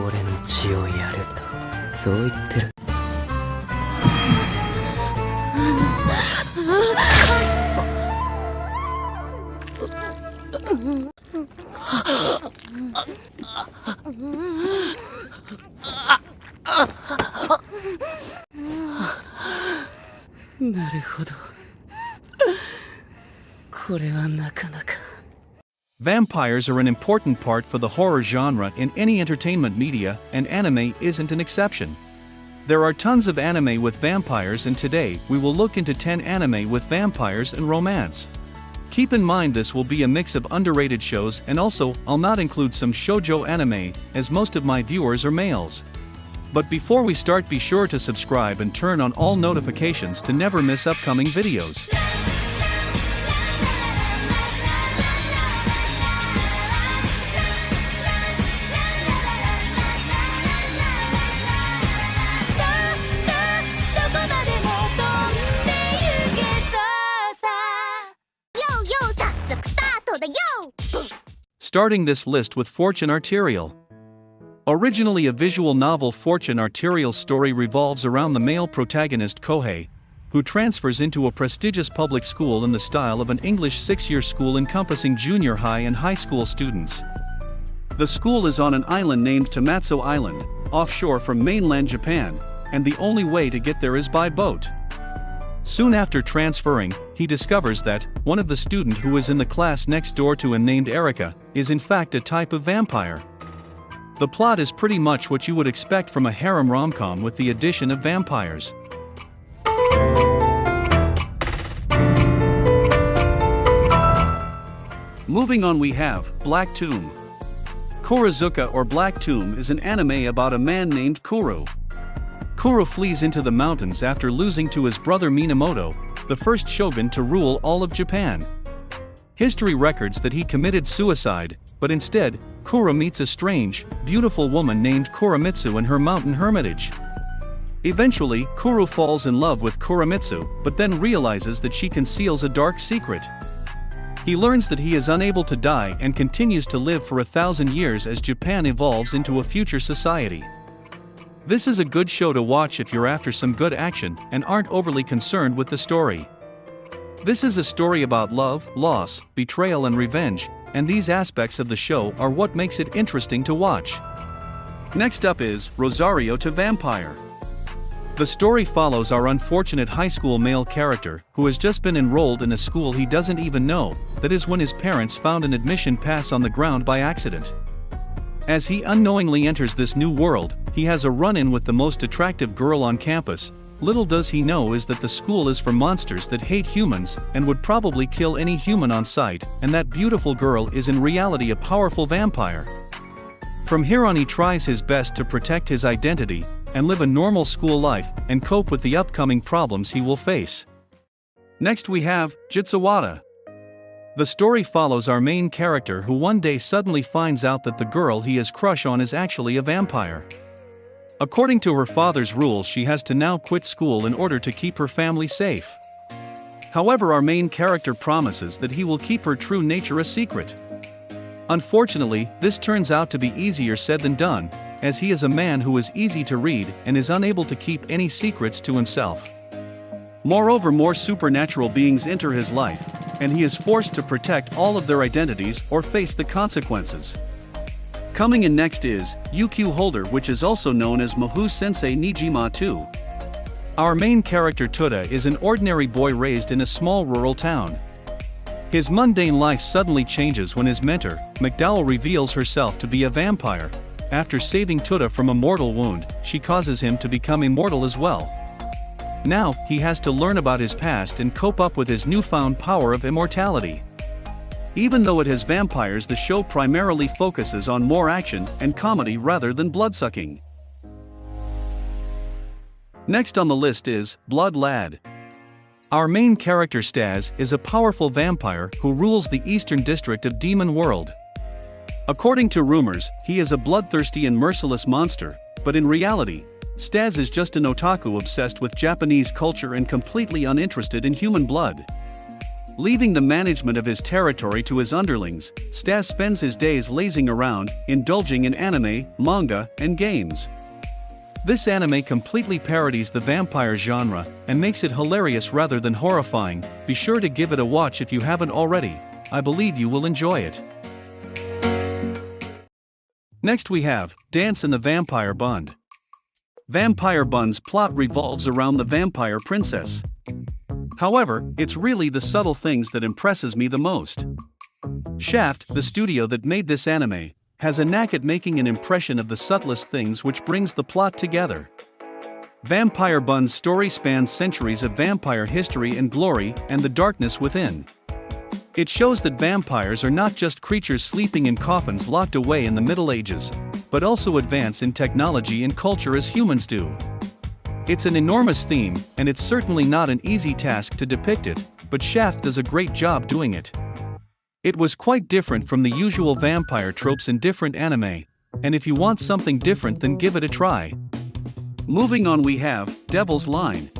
俺の血をやるとそう言ってる。なるほど。これはなかなか。Vampires are an important part for the horror genre in any entertainment media, and anime isn't an exception. There are tons of anime with vampires, and today we will look into 10 anime with vampires and romance. Keep in mind this will be a mix of underrated shows, and also I'll not include some shoujo anime, as most of my viewers are males. But before we start, be sure to subscribe and turn on all notifications to never miss upcoming videos. Starting this list with Fortune Arterial. Originally a visual novel, Fortune Arterial's story revolves around the male protagonist Kohei, who transfers into a prestigious public school in the style of an English 6-year school encompassing junior high and high school students. The school is on an island named Tamatsu Island, offshore from mainland Japan, and the only way to get there is by boat. Soon after transferring, he discovers that one of the students who is in the class next door to him, named Erika, is in fact a type of vampire. The plot is pretty much what you would expect from a harem rom-com with the addition of vampires. Moving on, we have Black Tomb. Kurozuka or Black Tomb is an anime about a man named Kuro. Kuro flees into the mountains after losing to his brother Minamoto, the first shogun to rule all of Japan. History records that he committed suicide, but instead, Kuro meets a strange, beautiful woman named Kuramitsu in her mountain hermitage. Eventually, Kuro falls in love with Kuramitsu, but then realizes that she conceals a dark secret. He learns that he is unable to die and continues to live for 1,000 years as Japan evolves into a future society. This is a good show to watch if you're after some good action and aren't overly concerned with the story. This is a story about love, loss, betrayal and revenge, and these aspects of the show are what makes it interesting to watch. Next up is Rosaria to Vampire. The story follows our unfortunate high school male character who has just been enrolled in a school he doesn't even know, that is when his parents found an admission pass on the ground by accident. As he unknowingly enters this new world, he has a run-in with the most attractive girl on campus. Little does he know is that the school is for monsters that hate humans and would probably kill any human on sight, and that beautiful girl is in reality a powerful vampire. From here on, he tries his best to protect his identity and live a normal school life and cope with the upcoming problems he will face. Next we have Jitsuwata. The story follows our main character who one day suddenly finds out that the girl he has crush on is actually a vampire. According to her father's rules, she has to now quit school in order to keep her family safe. However, our main character promises that he will keep her true nature a secret. Unfortunately, this turns out to be easier said than done, as he is a man who is easy to read and is unable to keep any secrets to himself. Moreover, more supernatural beings enter his life, and he is forced to protect all of their identities or face the consequences. Coming in next is UQ Holder, which is also known as Mahou Sensei Nijima 2. Our main character Tuta is an ordinary boy raised in a small rural town. His mundane life suddenly changes when his mentor, McDowell, reveals herself to be a vampire. After saving Tuta from a mortal wound, she causes him to become immortal as well. Now, he has to learn about his past and cope up with his newfound power of immortality. Even though it has vampires, the show primarily focuses on more action and comedy rather than bloodsucking. Next on the list is Blood Lad. Our main character Stas is a powerful vampire who rules the eastern district of Demon World. According to rumors, he is a bloodthirsty and merciless monster, but in reality, Stas is just an otaku obsessed with Japanese culture and completely uninterested in human blood. Leaving the management of his territory to his underlings, Stas spends his days lazing around, indulging in anime, manga, and games. This anime completely parodies the vampire genre and makes it hilarious rather than horrifying. Be sure to give it a watch if you haven't already. I believe you will enjoy it. Next we have Dance in the Vampire Bund. Vampire Bund's plot revolves around the vampire princess. However, it's really the subtle things that impresses me the most. Shaft, the studio that made this anime, has a knack at making an impression of the subtlest things, which brings the plot together. Vampire Bund's story spans centuries of vampire history and glory and the darkness within. It shows that vampires are not just creatures sleeping in coffins locked away in the Middle Ages, but also advance in technology and culture as humans do. It's an enormous theme, and it's certainly not an easy task to depict it, but Shaft does a great job doing it. It was quite different from the usual vampire tropes in different anime, and if you want something different, then give it a try. Moving on, we have Devil's Line.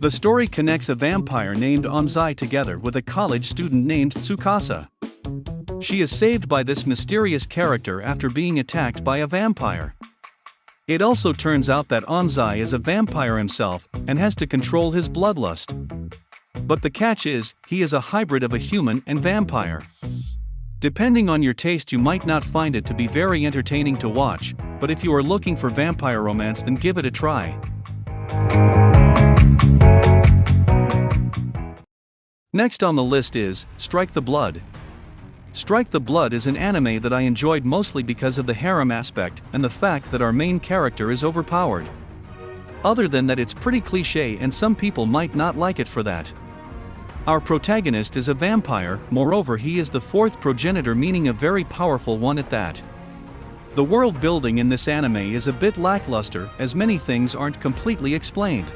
The story connects a vampire named ᴠɪᴅᴜᴜ together with a college student named Tsukasa. She is saved by this mysterious character after being attacked by a vampire. It also turns out that ᴠɪᴜᴜ is a vampire himself and has to control his bloodlust. But the catch is, he is a hybrid of a human and vampire. Depending on your taste, you might not find it to be very entertaining to watch, but if you are looking for vampire romance, then give it a try. Next on the list is Strike the Blood. Strike the Blood is an anime that I enjoyed mostly because of the harem aspect and the fact that our main character is overpowered. Other than that, it's pretty cliché and some people might not like it for that. Our protagonist is a vampire, moreover he is the fourth progenitor, meaning a very powerful one at that. The world building in this anime is a bit lackluster as many things aren't completely explained.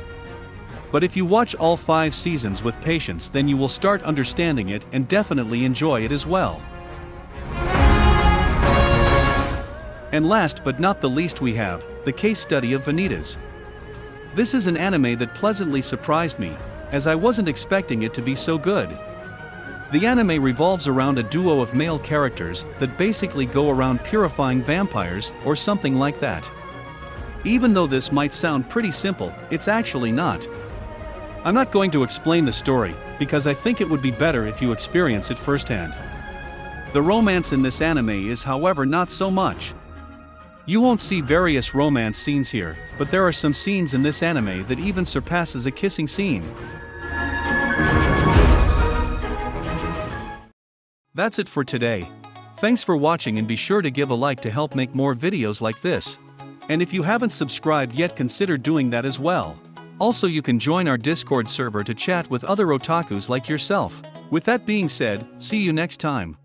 But if you watch all 5 seasons with patience, then you will start understanding it and definitely enjoy it as well. And last but not the least, we have the case study of Vanitas. This is an anime that pleasantly surprised me, as I wasn't expecting it to be so good. The anime revolves around a duo of male characters that basically go around purifying vampires or something like that. Even though this might sound pretty simple, it's actually not. I'm not going to explain the story, because I think it would be better if you experience it firsthand. The romance in this anime is, however, not so much. You won't see various romance scenes here, but there are some scenes in this anime that even surpasses a kissing scene. That's it for today. Thanks for watching, and be sure to give a like to help make more videos like this. And if you haven't subscribed yet, consider doing that as well. Also, you can join our Discord server to chat with other otakus like yourself. With that being said, see you next time.